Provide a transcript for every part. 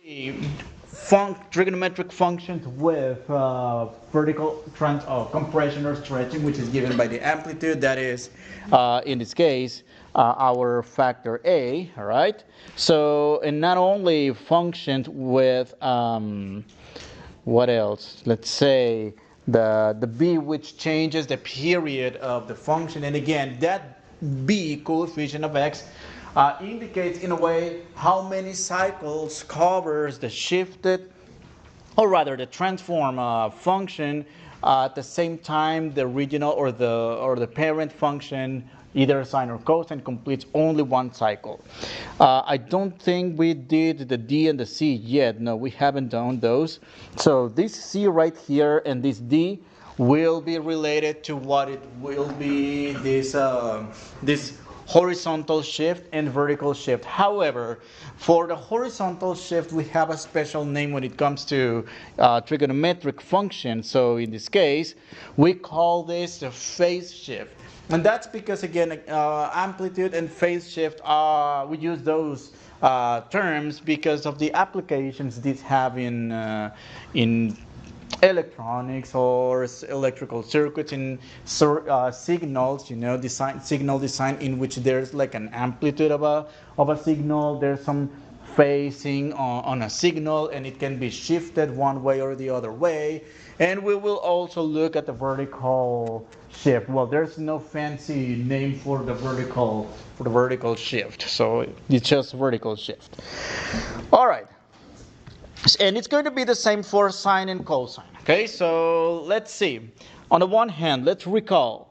Trigonometric functions with vertical compression or stretching, which is given by the amplitude. That is, in this case, our factor A. All right. So, and not only functions with what else? Let's say the b, which changes the period of the function, and again that b coefficient of x indicates in a way how many cycles covers the shifted, or rather the transform function at the same time the original or the parent function, either sine or cosine, completes only one cycle. I don't think we did the D and the C yet. No, we haven't done those. So this C right here and this D will be related to what it will be this horizontal shift and vertical shift. However, for the horizontal shift, we have a special name when it comes to trigonometric functions. So in this case, we call this the phase shift. And that's because, again, amplitude and phase shift, we use those terms because of the applications these have in electronics or electrical circuits, in signals, signal design, in which there's like an amplitude of a signal, there's some phasing on a signal, and it can be shifted one way or the other way. And we will also look at the vertical shift. Well, there's no fancy name for the vertical shift, so it's just vertical shift. All right. And it's going to be the same for sine and cosine. Okay, so let's see. On the one hand, let's recall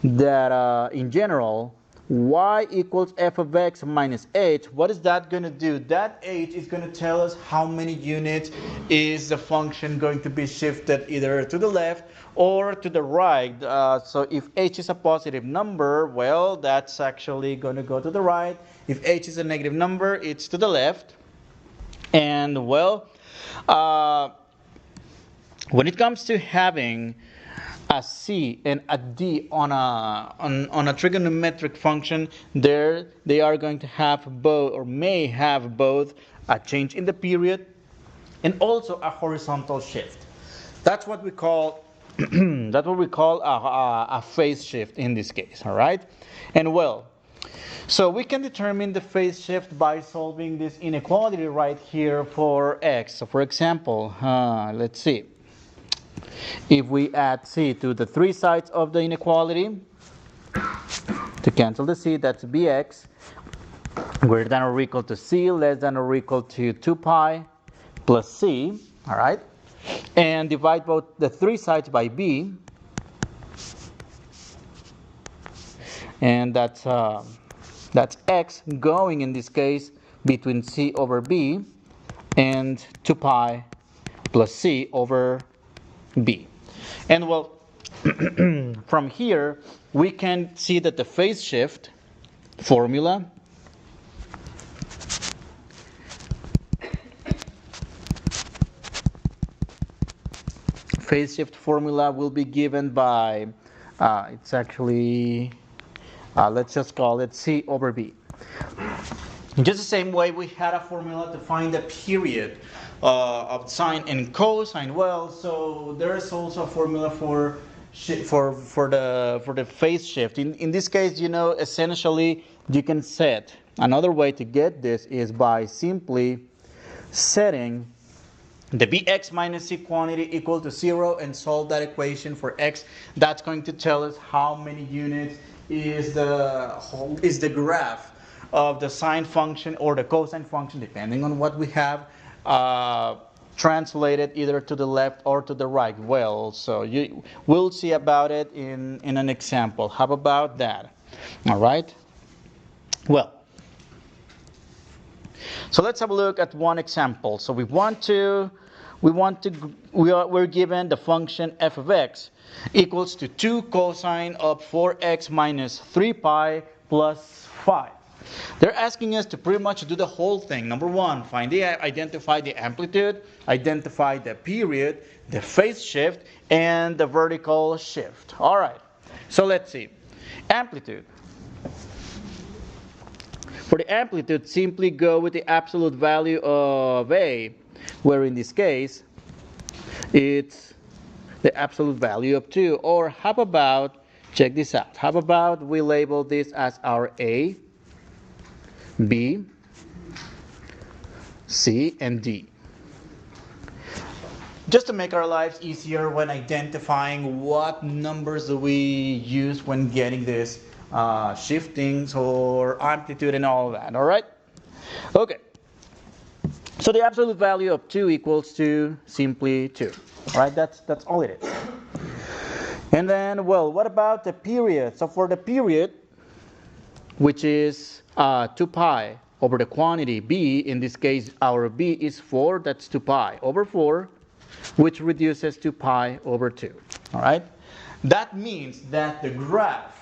that in general, y equals f of x minus h. What is that going to do? That h is going to tell us how many units is the function going to be shifted either to the left or to the right. So if h is a positive number, well, that's actually going to go to the right. If h is a negative number, it's to the left. And well, when it comes to having a C and a D on a trigonometric function, there they are going to have both, or may have both, a change in the period and also a horizontal shift. That's what we call a phase shift in this case. All right, and well. So we can determine the phase shift by solving this inequality right here for x. So for example, let's see. If we add c to the three sides of the inequality, to cancel the c, that's bx, greater than or equal to c, less than or equal to 2 pi plus c, all right? And divide both the three sides by b, and that's x going in this case between c over b and 2 pi plus c over b. And well, from here we can see that the phase shift formula will be given by it's actually let's just call it c over b. In just the same way we had a formula to find the period of sine and cosine. Well, so there is also a formula for the phase shift. In this case, essentially you can set. Another way to get this is by simply setting the bx minus c quantity equal to 0 and solve that equation for x. That's going to tell us how many units is the graph of the sine function or the cosine function, depending on what we have, translated either to the left or to the right. Well, so we'll see about it in an example. How about that? All right. Well, so let's have a look at one example. So we're given the function f of x equals to 2 cosine of 4x minus 3 pi plus 5. They're asking us to pretty much do the whole thing. Number one, identify the amplitude, identify the period, the phase shift, and the vertical shift. All right, so let's see. Amplitude. For the amplitude, simply go with the absolute value of A, where in this case, it's the absolute value of 2. Or how about, check this out, how about we label this as our A, B, C, and D. Just to make our lives easier when identifying what numbers do we use when getting this shiftings or amplitude and all that, all right? Okay, so the absolute value of 2 equals to simply 2, all right? That's all it is. And then, well, what about the period? So for the period, which is 2 pi over the quantity b, in this case our b is 4, that's 2 pi over 4, which reduces to pi over 2, all right? That means that the graph,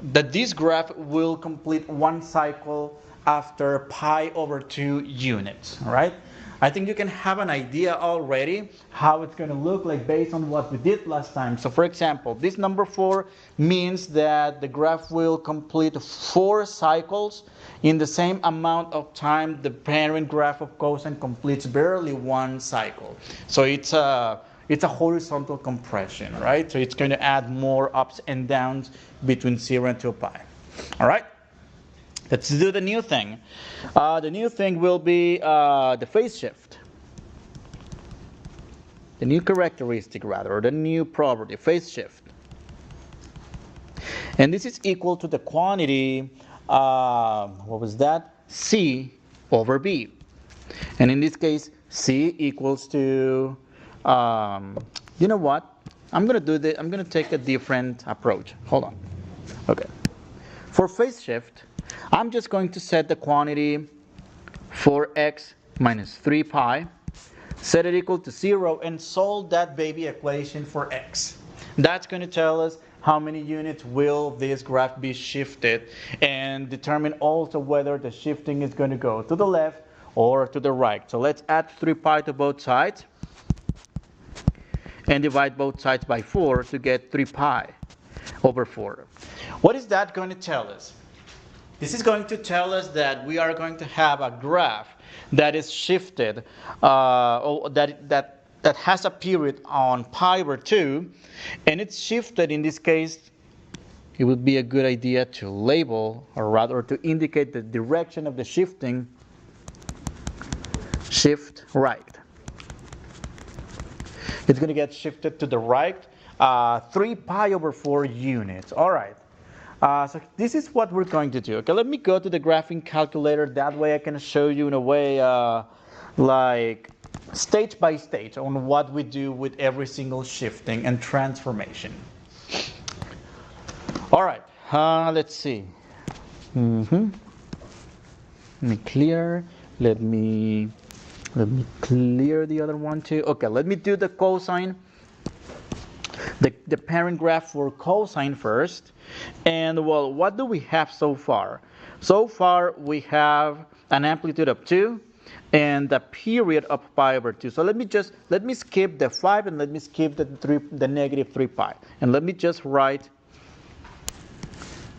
this graph will complete one cycle after pi over 2 units, all right? I think you can have an idea already how it's going to look like based on what we did last time. So for example, this number 4 means that the graph will complete 4 cycles in the same amount of time the parent graph of cosine completes barely one cycle. So it's a horizontal compression, right? So it's going to add more ups and downs between 0 and 2 pi. All right? Let's do the new thing. The new thing will be the phase shift. The new characteristic, rather, or the new property, phase shift. And this is equal to the quantity, what was that? C over B. And in this case, C equals to, you know what? I'm going to take a different approach. Hold on. Okay. For phase shift, I'm just going to set the quantity for x minus 3 pi, set it equal to 0, and solve that baby equation for x. That's going to tell us how many units will this graph be shifted, and determine also whether the shifting is going to go to the left or to the right. So let's add 3 pi to both sides and divide both sides by 4 to get 3 pi over 4. What is that going to tell us? This is going to tell us that we are going to have a graph that is shifted, that has a period on pi over 2, and it's shifted. In this case, it would be a good idea to label, or rather to indicate the direction of the shifting, shift right. It's going to get shifted to the right 3 pi over 4 units. All right. So this is what we're going to do. Okay, let me go to the graphing calculator. That way I can show you in a way like stage by stage on what we do with every single shifting and transformation. All right, let's see. Let me clear. Let me clear the other one too. Okay, let me do the cosine. The parent graph for cosine first. And well, what do we have so far? So far we have an amplitude of 2 and a period of pi over 2. So let me skip the 5 and let me skip the negative 3 pi. And let me just write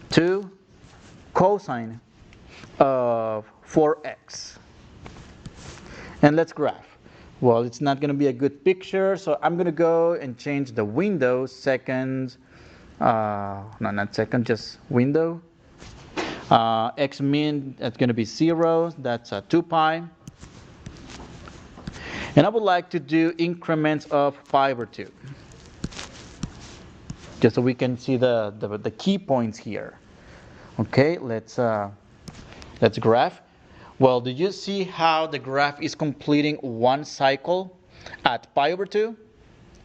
2 cosine of 4x. And let's graph. Well, it's not going to be a good picture, so I'm going to go and change the window second. No, not second, just window. X min, that's going to be 0. That's 2 pi. And I would like to do increments of pi over 2. Just so we can see the key points here. Okay, let's graph. Well, did you see how the graph is completing one cycle at pi over 2?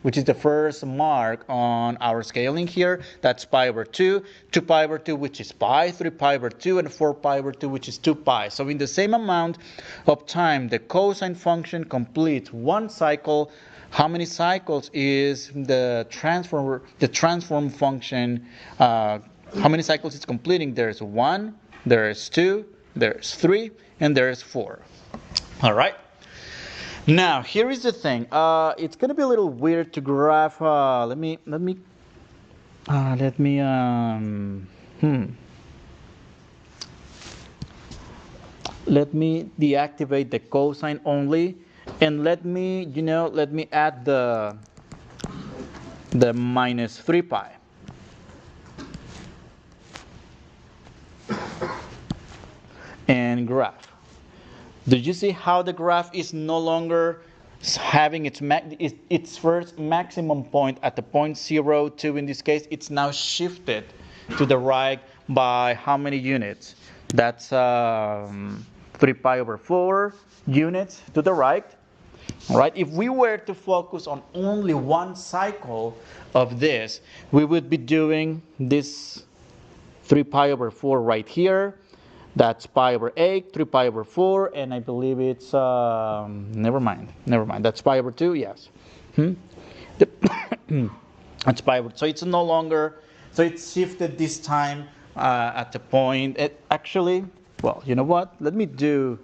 Which is the first mark on our scaling here. That's pi over 2, 2 pi over 2, which is pi, 3 pi over 2, and 4 pi over 2, which is 2 pi. So in the same amount of time, the cosine function completes one cycle. How many cycles is the transform function, how many cycles it's completing? There's 1, there's 2, there's 3, and there's 4. All right. Now, here is the thing. It's going to be a little weird to graph. Let me Let me deactivate the cosine only, and let me add the minus 3 pi. And graph. Do you see how the graph is no longer having its first maximum point at the point 0, 2 in this case? It's now shifted to the right by how many units? That's 3 pi over 4 units to the right. All right. If we were to focus on only one cycle of this, we would be doing this 3 pi over 4 right here. That's pi over 8, 3 pi over 4, and I believe it's, never mind. That's pi over 2, yes. That's pi over, so it's no longer, so it's shifted this time at the point, actually, well, you know what? Let me do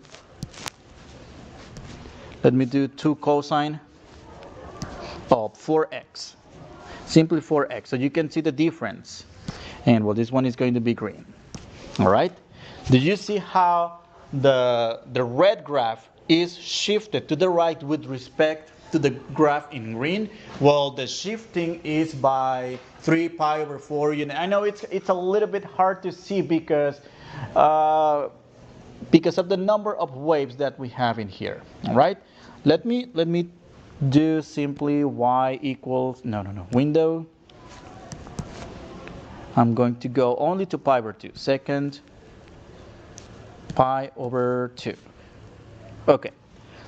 2 cosine of 4x. Simply 4x, so you can see the difference. And well, this one is going to be green. All right? Do you see how the red graph is shifted to the right with respect to the graph in green? Well, the shifting is by 3 pi over 4 units. I know it's a little bit hard to see because of the number of waves that we have in here. All right? Let me do simply y equals window. I'm going to go only to pi over 2. Second pi over 2. Okay,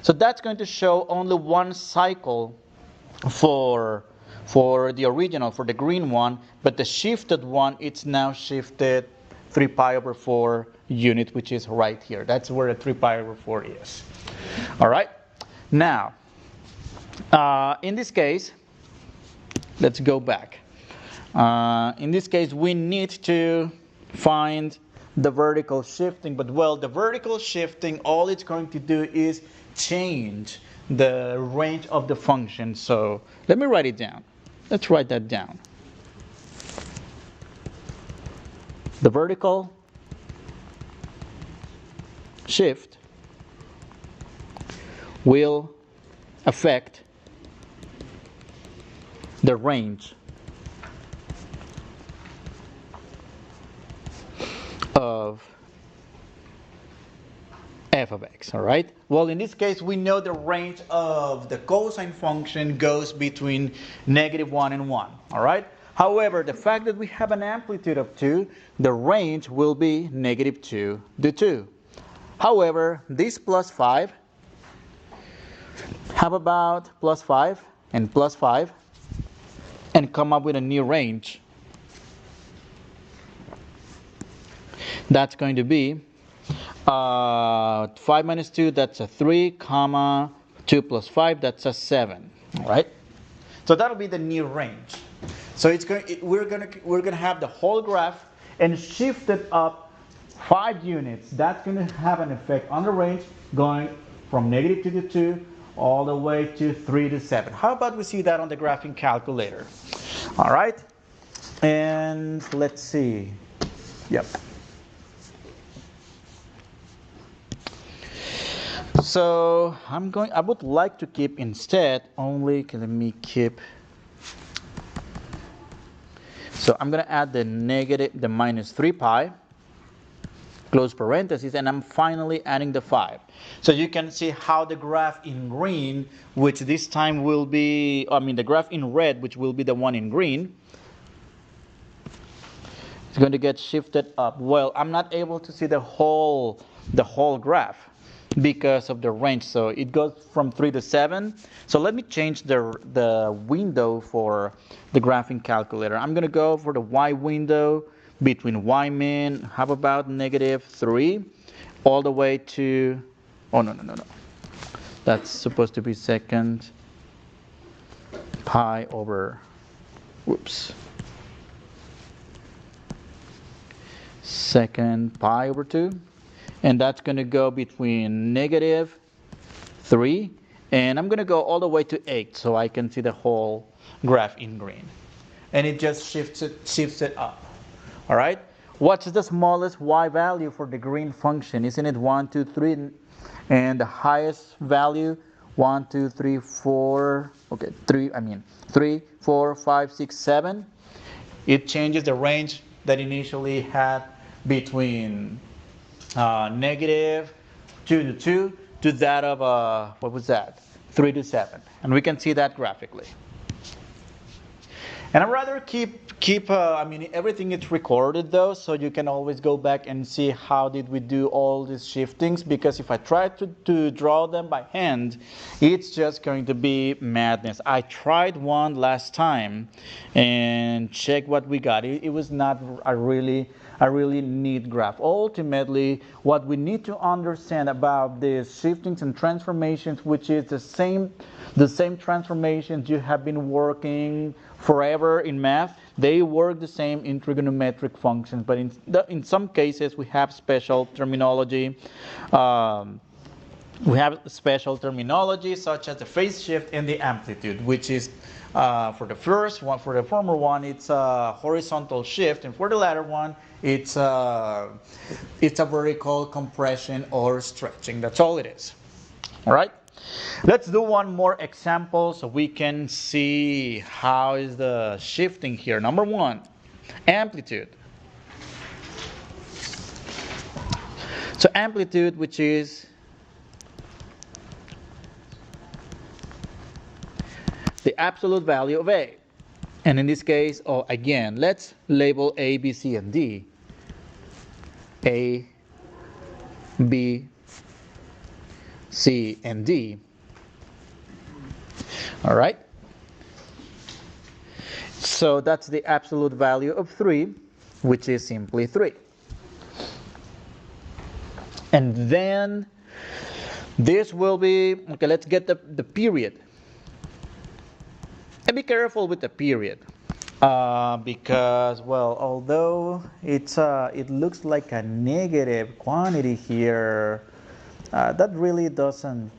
so that's going to show only one cycle for the original, for the green one, but the shifted one, it's now shifted 3 pi over 4 unit, which is right here. That's where the 3 pi over 4 is. All right, now in this case, let's go back. In this case, we need to find the vertical shifting, but well, the vertical shifting, all it's going to do is change the range of the function. So let me write it down. Let's write that down. The vertical shift will affect the range of f of x, all right? Well, in this case, we know the range of the cosine function goes between -1 and 1, all right? However, the fact that we have an amplitude of 2, the range will be -2 to 2. However, this plus 5, how about plus 5 and plus 5, and come up with a new range? That's going to be 5 minus 2, that's a 3, comma 2 plus 5, that's a 7. All right. So that'll be the new range. So we're going to have the whole graph and shift it up 5 units. That's going to have an effect on the range going from -2 to 2 all the way to 3 to 7. How about we see that on the graphing calculator? All right. And let's see. Yep. So I would like to keep instead only, let me keep, so I'm going to add the minus 3 pi, close parentheses, and I'm finally adding the 5. So you can see how the graph in green, which this time will be, the graph in red, which will be the one in green, is going to get shifted up. Well, I'm not able to see the whole graph because of the range, so it goes from 3 to 7. So let me change the window for the graphing calculator. I'm going to go for the y window between y min, how about -3, all the way to, oh no, that's supposed to be second pi over, second pi over 2. And that's going to go between -3, and I'm going to go all the way to 8 so I can see the whole graph in green. And it just shifts it up. All right? What's the smallest y value for the green function? Isn't it 1, 2, 3? And the highest value 1, 2, 3, 4. Okay, 3, 4, 5, 6, 7. It changes the range that initially had between negative 2 to 2 to that of what was that? 3 to 7. And we can see that graphically. And I'd rather keep everything is recorded though, so you can always go back and see how did we do all these shiftings, because if I try to draw them by hand, it's just going to be madness. I tried one last time and check what we got. It was not a really neat graph. Ultimately, what we need to understand about these shiftings and transformations, which is the same transformations you have been working forever in math, they work the same in trigonometric functions, but in some cases we have special terminology. We have special terminology such as the phase shift and the amplitude, which is for the former one, it's a horizontal shift, and for the latter one, it's a vertical compression or stretching. That's all it is. All right. Let's do one more example so we can see how is the shifting here. Number one, amplitude. So amplitude, which is the absolute value of A. And in this case, again, let's label A, B, C, and D. A, B, C, and D. All right. So that's the absolute value of 3, which is simply 3. And then this will be, okay, let's get the period. And be careful with the period. Because, well, although it looks like a negative quantity here, that really doesn't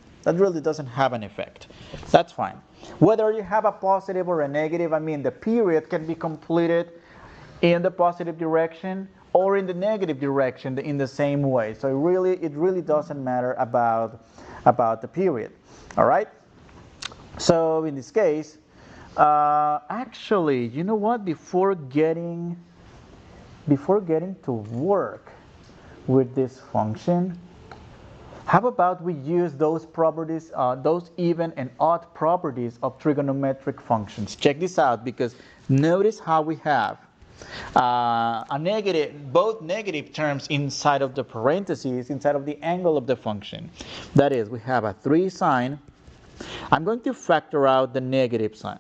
have an effect. That's fine. Whether you have a positive or a negative, the period can be completed in the positive direction or in the negative direction in the same way. So it really doesn't matter about the period. All right. So in this case, actually, you know what? Before getting to work with this function, how about we use those properties, those even and odd properties of trigonometric functions? Check this out, because notice how we have both negative terms inside of the parentheses, inside of the angle of the function. That is, we have a 3 sign. I'm going to factor out the negative sign.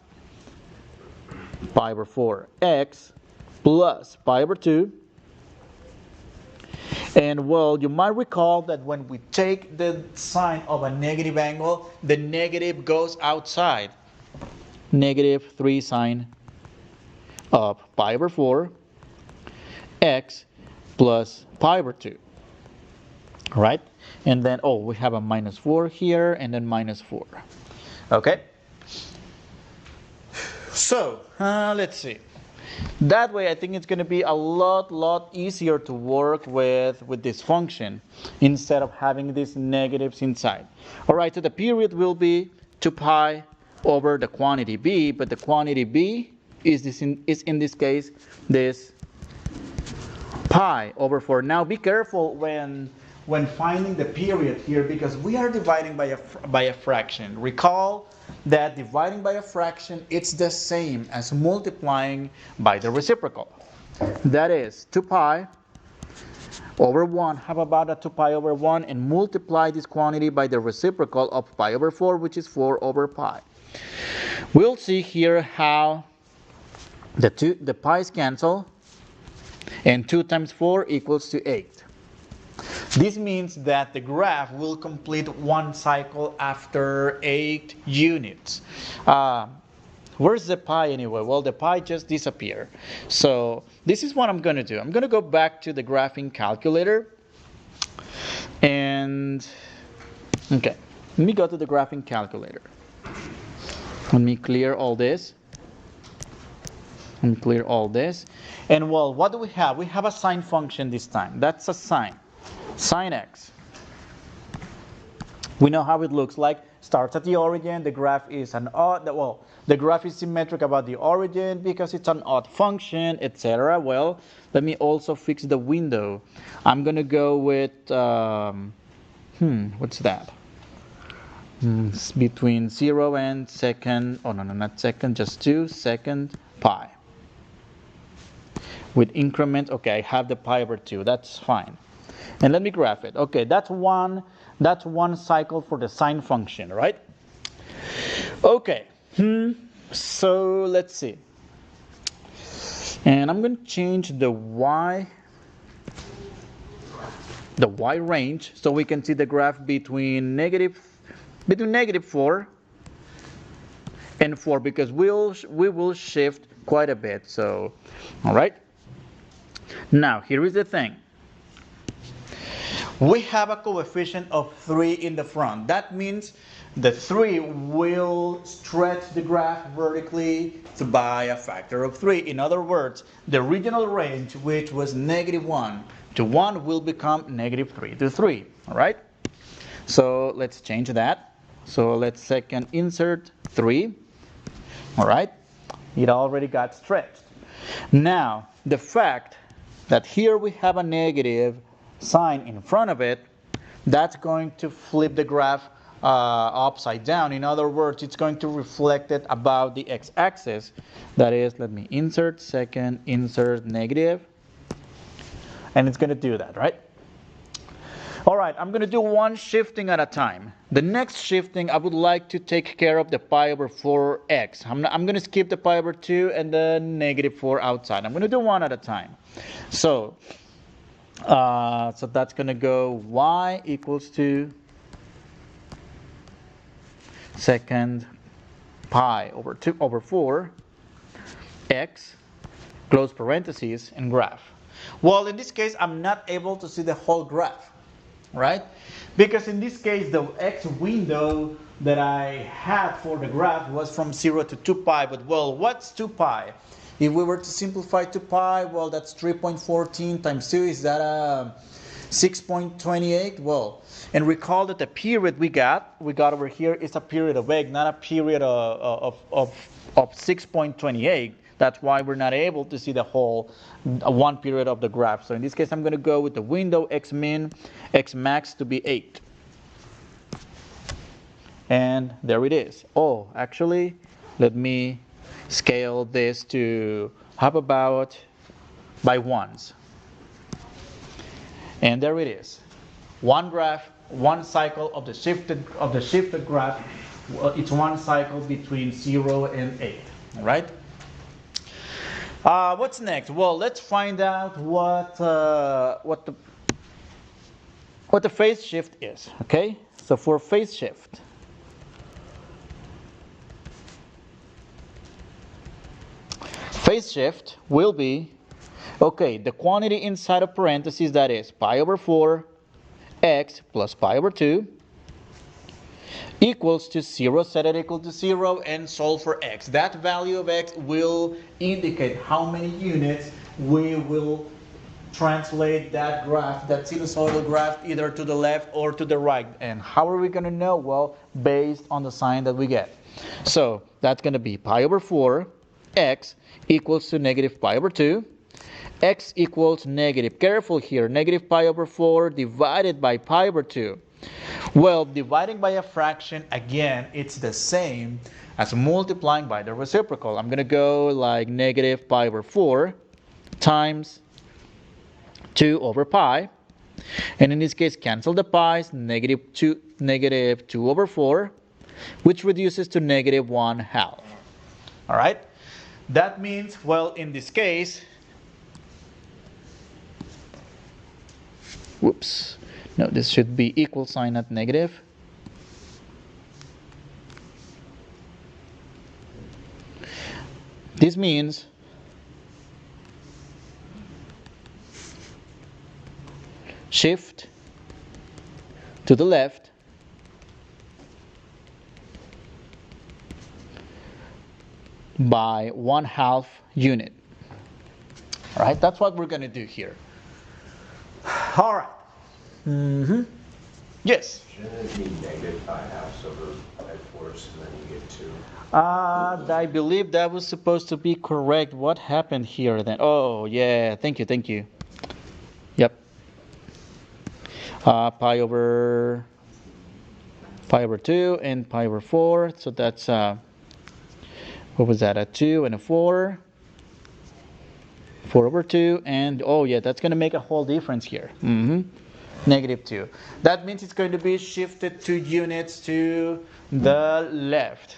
Pi over 4 x plus pi over 2. And well, you might recall that when we take the sign of a negative angle, the negative goes outside. Negative 3 sign of pi over 4 x plus pi over 2. All right? And then, we have a minus 4 here and then minus 4. Okay? So, let's see. That way, I think it's going to be a lot easier to work with this function instead of having these negatives inside. All right, so the period will be 2 pi over the quantity b, but the quantity b is in this case this pi over 4. Now, be careful when finding the period here, because we are dividing by a fraction. Recall that dividing by a fraction, it's the same as multiplying by the reciprocal. That is 2 pi over 1. How about a 2 pi over 1 and multiply this quantity by the reciprocal of pi over 4, which is 4 over pi. We'll see here how the pi's cancel, and 2 times 4 equals to 8. This means that the graph will complete one cycle after 8 units. Where's the pi anyway? Well, the pi just disappeared. So this is what I'm going to do. I'm going to go back to the graphing calculator. And, okay, let me go to the graphing calculator. Let me clear all this. And clear all this. And well, what do we have? We have a sine function this time. That's a sine. Sine x. We know how it looks like. Starts at the origin. The graph is an odd, well, the graph is symmetric about the origin because it's an odd function, etc. Well, let me also fix the window. I'm going to go with, what's that? It's between 0 and second, oh no, not second, just 2 second pi. With increment, okay, I have the pi over 2, that's fine. And let me graph it. Okay, that's one cycle for the sine function, right? Okay, so let's see. And I'm going to change the y range so we can see the graph between negative 4 and 4 because we will shift quite a bit. So, all right. Now, here is the thing. We have a coefficient of 3 in the front. That means the 3 will stretch the graph vertically by a factor of 3. In other words, the original range, which was -1 to 1, will become -3 to 3. All right? So let's change that. So let's second insert 3. All right? It already got stretched. Now, the fact that here we have a negative sign in front of it, that's going to flip the graph upside down. In other words, it's going to reflect it about the x-axis. That is, let me insert second, insert negative, and it's going to do that, right? All right, I'm going to do one shifting at a time. The next shifting, I would like to take care of the pi over 4x. I'm going to skip the pi over 2 and the -4 outside. I'm going to do one at a time. So that's going to go y equals to second pi over 2 over 4 x, close parentheses, and graph. Well, in this case, I'm not able to see the whole graph, right? Because in this case, the x window that I had for the graph was from 0 to 2 pi. But well, what's 2 pi? If we were to simplify 2 pi, well, that's 3.14 times 2. Is that 6.28? Well, and recall that the period we got over here is a period of x, not a period of 6.28. That's why we're not able to see the whole one period of the graph. So in this case, I'm going to go with the window x min, x max to be 8. And there it is. Oh, actually, let me scale this to how about by ones. And there it is. One graph, one cycle of the shifted graph. It's one cycle between 0 and 8. All right. What's next? Well, let's find out what the phase shift is. Okay. So for phase shift, will be, okay, the quantity inside of parentheses, that is pi over 4 x plus pi over 2 equals to 0, set it equal to 0, and solve for x. That value of x will indicate how many units we will translate that graph, that sinusoidal graph, either to the left or to the right. And how are we going to know? Well, based on the sign that we get. So that's going to be pi over 4 x equals to negative pi over 2. X equals negative, careful here, negative pi over 4 divided by pi over 2. Well, dividing by a fraction, again, it's the same as multiplying by the reciprocal. I'm going to go like negative pi over 4 times 2 over pi. And in this case, cancel the pi's, negative 2 over 4, which reduces to negative 1/2. All right? That means, well, in this case, whoops. No, this should be equal sign, not negative. This means shift to the left . by 1/2 unit. All right, that's what we're going to do here. All right. Yes? Shouldn't it be negative 5/2 over at force and then you get 2? I believe that was supposed to be correct. What happened here then? Oh, yeah. Thank you. Yep. Pi over 2 and pi over 4. So that's, what was that? A 2 and a 4. 4 over 2. And, oh, yeah, that's going to make a whole difference here. Negative 2. That means it's going to be shifted 2 units to the left.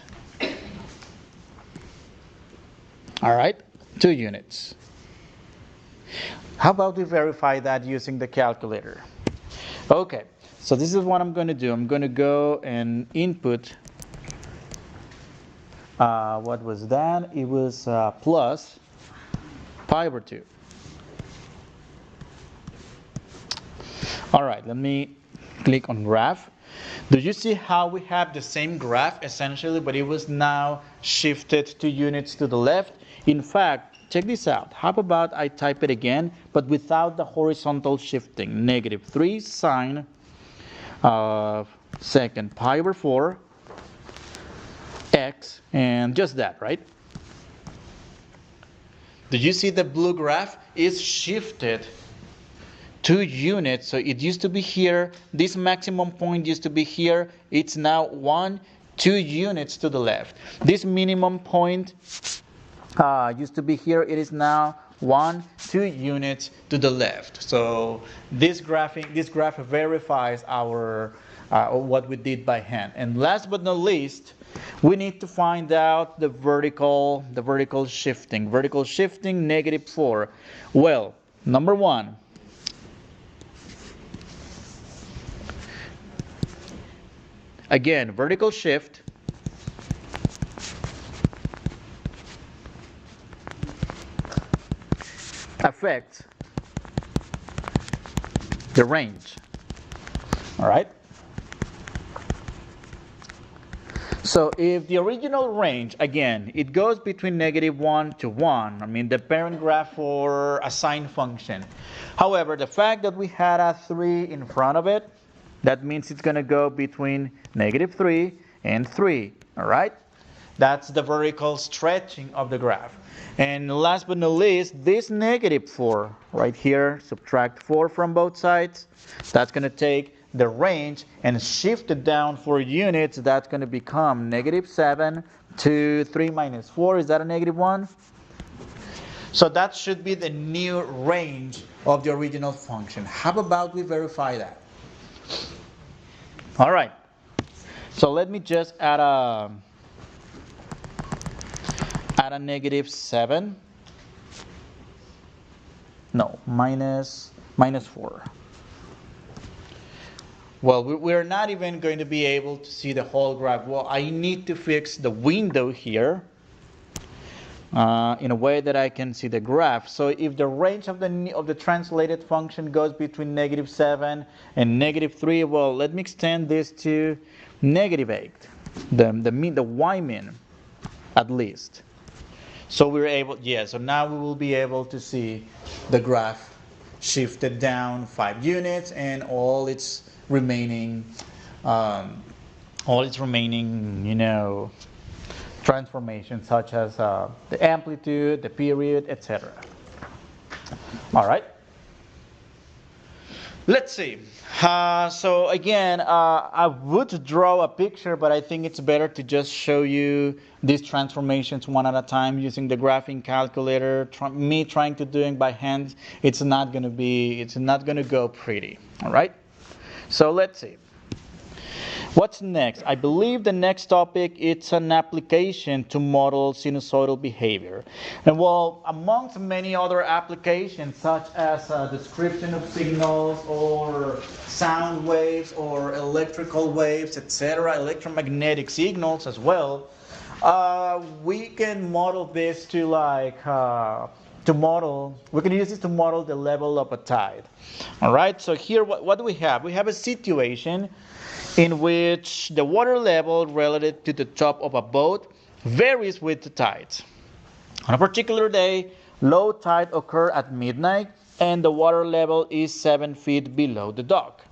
All right, 2 units. How about we verify that using the calculator? Okay, so this is what I'm going to do. I'm going to go and input, what was that? It was plus pi over 2. All right, let me click on graph. Do you see how we have the same graph essentially, but it was now shifted 2 units to the left? In fact, check this out. How about I type it again, but without the horizontal shifting? Negative 3 sine of second pi over 4 x, and just that, right? Do you see the blue graph is shifted 2 units? So it used to be here. This maximum point used to be here. It's now 2 units to the left. This minimum point used to be here. It is now 2 units to the left. So this graph verifies our what we did by hand. And last but not least, we need to find out the vertical shifting. Vertical shifting negative 4. Well, number 1. Again, vertical shift affects the range. All right? So if the original range, again, it goes between -1 to 1, I mean the parent graph for a sine function. However, the fact that we had a 3 in front of it, that means it's going to go between -3 and 3, all right? That's the vertical stretching of the graph. And last but not least, this -4 right here, subtract 4 from both sides, that's going to take the range and shift it down 4 units. That's going to become -7 to 3 minus 4. Is that a -1? So that should be the new range of the original function. How about we verify that? All right. So let me just add a -7. No, minus 4. Well, we're not even going to be able to see the whole graph. Well, I need to fix the window here in a way that I can see the graph. So if the range of the translated function goes between -7 and -3, well, let me extend this to -8, the y min at least. So we're able, so now we will be able to see the graph shifted down 5 units and all its remaining, transformations such as the amplitude, the period, etc. All right. Let's see. So again, I would draw a picture, but I think it's better to just show you these transformations one at a time using the graphing calculator. Me trying to do it by hand, it's not going to go pretty. All right. So let's see. What's next? I believe the next topic, it's an application to model sinusoidal behavior. And well, amongst many other applications, such as description of signals or sound waves or electrical waves, etc., electromagnetic signals as well, we can model this we can use this to model the level of a tide. All right, so here what do we have? We have a situation in which the water level relative to the top of a boat varies with the tides. On a particular day, low tide occurs at midnight and the water level is 7 feet below the dock.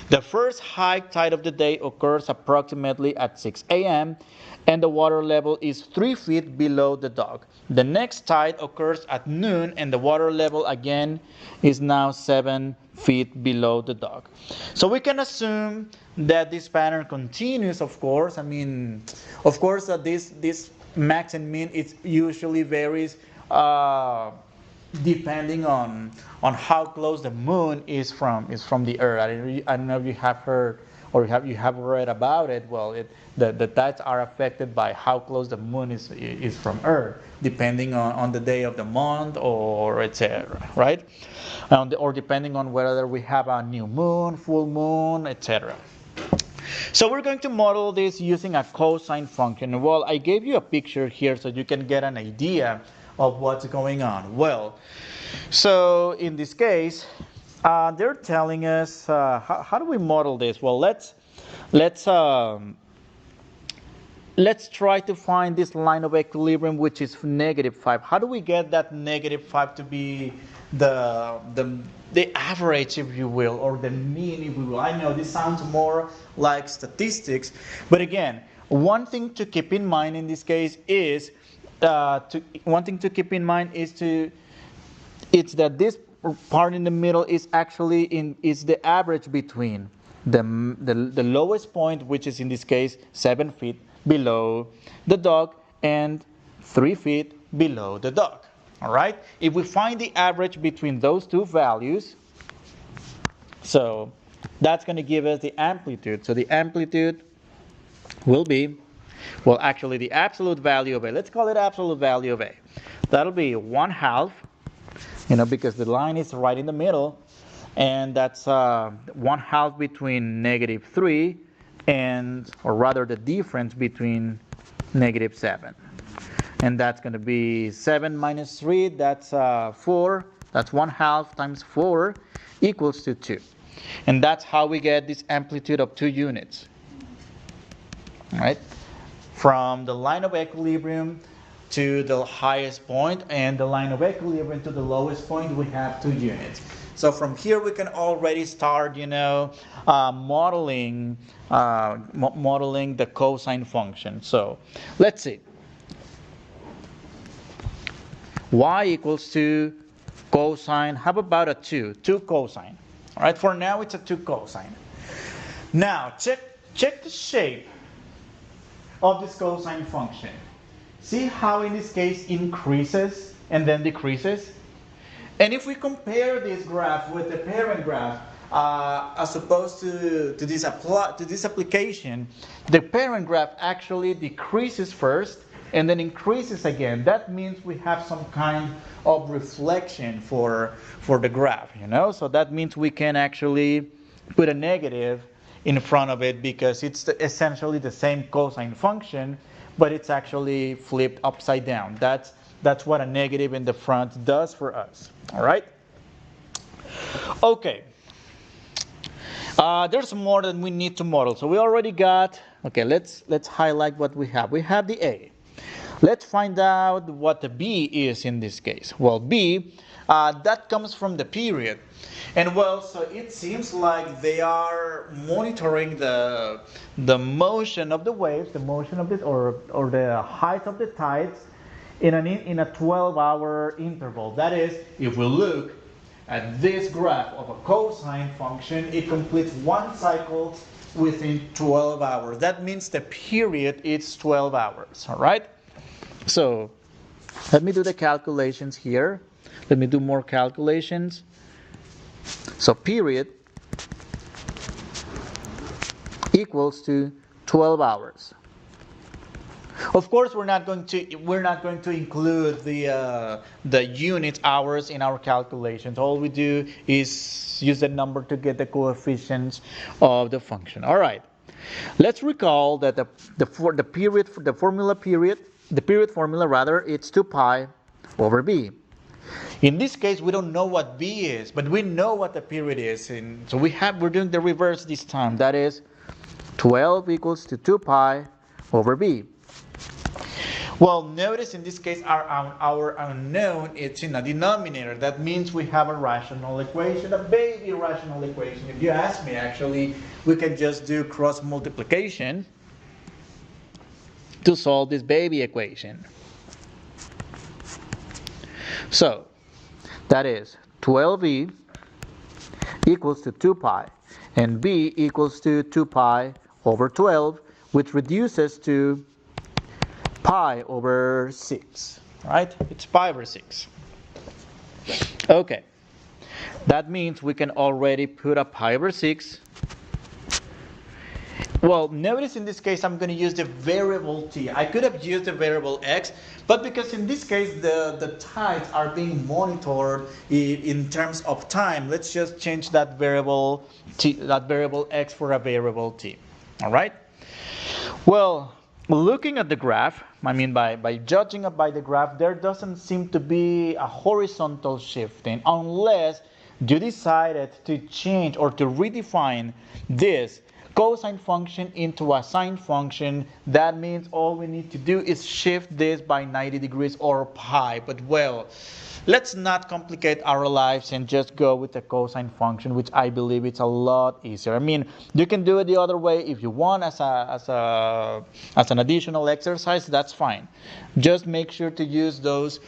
The first high tide of the day occurs approximately at 6 a.m. and the water level is 3 feet below the dock. The next tide occurs at noon and the water level again is now 7 feet below the dock. So we can assume that this pattern continues, of course. Of course, this max and min, it usually varies depending on how close the moon is from the earth. I don't know if you have heard or you have read about it. Well, the tides are affected by how close the moon is from earth, depending on the day of the month or etc. Right? Or depending on whether we have a new moon, full moon, etc. So we're going to model this using a cosine function. Well, I gave you a picture here so you can get an idea of what's going on. Well, so in this case, they're telling us how do we model this? Well, let's try to find this line of equilibrium, which is -5. How do we get that -5 to be the average, if you will, or the mean, if you will? I know this sounds more like statistics, but again, one thing to keep in mind in this case is it's that this part in the middle is actually is the average between the lowest point, which is in this case 7 feet below the dock, and 3 feet below the dock. All right. If we find the average between those two values, so that's going to give us the amplitude. So the amplitude will be, well, actually the absolute value of A. Let's call it absolute value of A. That'll be 1/2, because the line is right in the middle, and that's 1/2 between -3 or rather the difference between -7. And that's going to be 7 minus 3, that's 4. That's 1/2 times 4 equals to 2. And that's how we get this amplitude of 2 units. All right? From the line of equilibrium to the highest point, and the line of equilibrium to the lowest point, we have 2 units. So from here we can already start, modeling the cosine function. So let's see. Y equals to cosine. How about a 2? 2 cosine. All right. For now, it's a 2 cosine. Now check the shape of this cosine function. See how in this case increases and then decreases? And if we compare this graph with the parent graph, as opposed to this application, the parent graph actually decreases first and then increases again. That means we have some kind of reflection for the graph, So that means we can actually put a negative in front of it because it's essentially the same cosine function, but it's actually flipped upside down. That's what a negative in the front does for us. All right? Okay. There's more that we need to model. So we already got, okay, let's highlight what we have. We have the A. Let's find out what the B is in this case. Well, B, that comes from the period. And well, so it seems like they are monitoring the motion of the waves, the motion of it, or the height of the tides in a 12-hour interval. That is, if we look at this graph of a cosine function, it completes one cycle within 12 hours. That means the period is 12 hours, all right? So let me do the calculations here. Let me do more calculations. So period equals to 12 hours. Of course, we're not going to include the unit hours in our calculations. All we do is use the number to get the coefficients of the function. All right. Let's recall that the period formula, it's 2 pi over b. In this case, we don't know what b is, but we know what the period is. And so we're doing the reverse this time. That is 12 equals to 2 pi over b. Well, notice in this case our unknown it's in a denominator. That means we have a rational equation, a baby rational equation. If you ask me, actually, we can just do cross multiplication to solve this baby equation. So, that is 12e equals to 2 pi, and b equals to 2 pi over 12, which reduces to pi over 6, right? It's pi over 6. Okay, that means we can already put a pi over 6. Well, notice in this case I'm going to use the variable t. I could have used the variable x, but because in this case the tides are being monitored in terms of time, let's just change that variable t, that variable x for a variable t. All right? Well, looking at the graph, I mean by judging by the graph, there doesn't seem to be a horizontal shifting unless you decided to change or to redefine this cosine function into a sine function. That means all we need to do is shift this by 90 degrees or pi. But well, let's not complicate our lives and just go with the cosine function, which I believe it's a lot easier. I mean, you can do it the other way if you want as an additional exercise, that's fine. Just make sure to use those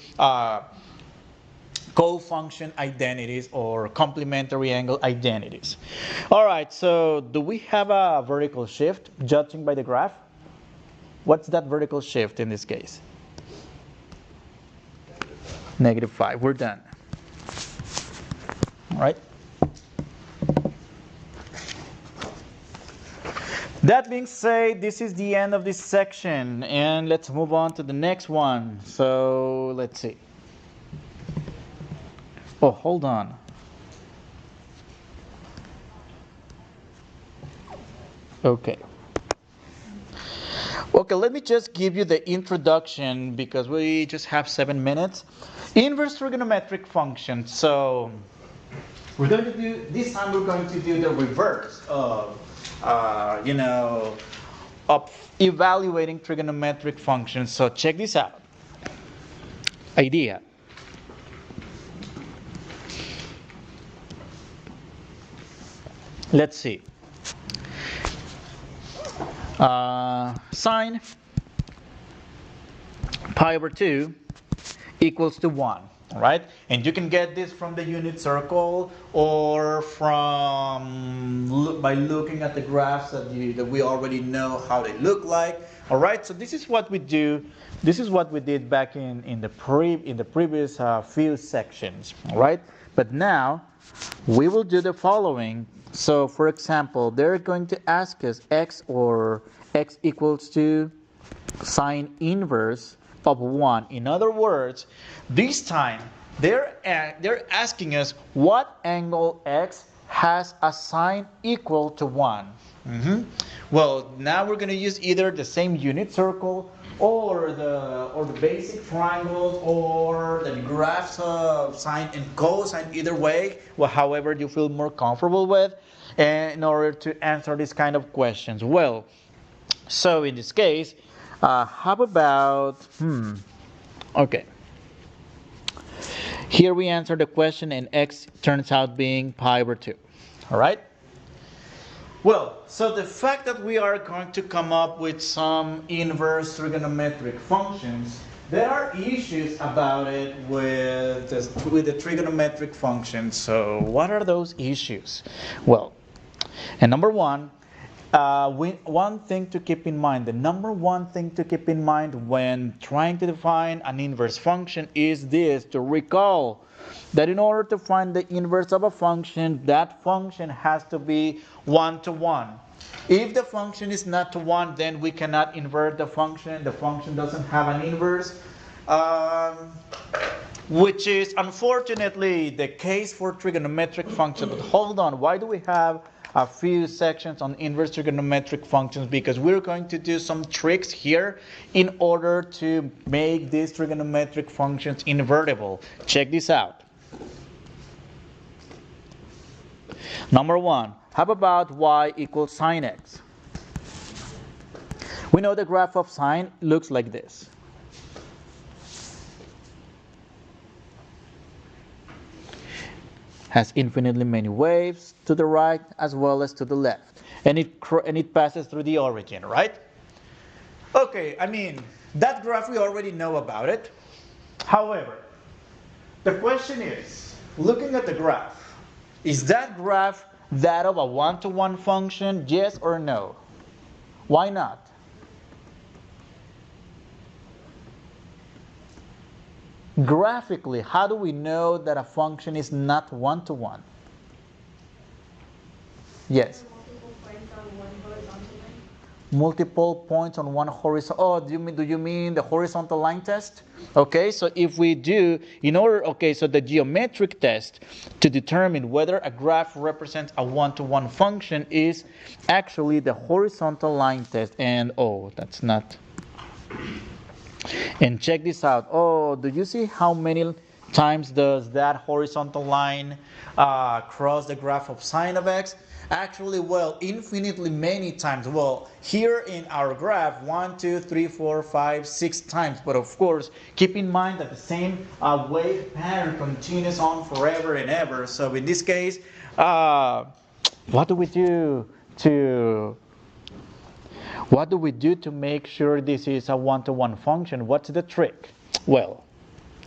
co-function identities or complementary angle identities. All right, so do we have a vertical shift judging by the graph? What's that vertical shift in this case? -5. We're done. All right. That being said, this is the end of this section, and let's move on to the next one. So let's see. Oh, hold on. Okay. Okay, let me just give you the introduction because we just have 7 minutes. Inverse trigonometric function. So we're going to do, this time we're going to do the reverse of, of evaluating trigonometric functions. So check this out. Idea. Let's see. Sine pi over 2 equals to 1. All right, and you can get this from the unit circle or from by looking at the graphs that we already know how they look like. All right, so this is what we do. This is what we did back in the previous few sections. All right, but now we will do the following. So, for example, they're going to ask us x or x equals to sine inverse of 1. In other words, this time they're asking us what angle x has a sine equal to 1. Well, now we're going to use either the same unit circle or the basic triangles or the graphs of sine and cosine, either way, well, however you feel more comfortable with, in order to answer these kind of questions. Well, so in this case, how about, okay. Here we answer the question and x turns out being pi over 2. All right? Well, so the fact that we are going to come up with some inverse trigonometric functions, there are issues about it with the trigonometric functions. So what are those issues? Well, and number one, one thing to keep in mind, the number one thing to keep in mind when trying to define an inverse function is this, to recall that in order to find the inverse of a function, that function has to be 1 to 1. If the function is not to 1, then we cannot invert the function. The function doesn't have an inverse, which is unfortunately the case for trigonometric functions. But hold on, why do we have a few sections on inverse trigonometric functions? Because we're going to do some tricks here in order to make these trigonometric functions invertible. Check this out. Number one, how about y equals sine x? We know the graph of sine looks like this. has infinitely many waves to the right as well as to the left. And it passes through the origin, right? Okay, I mean, that graph we already know about it. However, the question is, looking at the graph, is that graph that of a one-to-one function, yes or no? Why not? Graphically, how do we know that a function is not one-to-one? Yes. Multiple points on one horizontal. Oh, do you mean the horizontal line test? Okay, so if we do, so the geometric test to determine whether a graph represents a one-to-one function is actually the horizontal line test. And that's not. And check this out. Oh, do you see how many times does that horizontal line cross the graph of sine of x? Actually, well, infinitely many times. Well, here in our graph, 1, 2, 3, 4, 5, 6 times. But of course, keep in mind that the same wave pattern continues on forever and ever. So in this case, what do we do to make sure this is a one-to-one function? What's the trick? Well,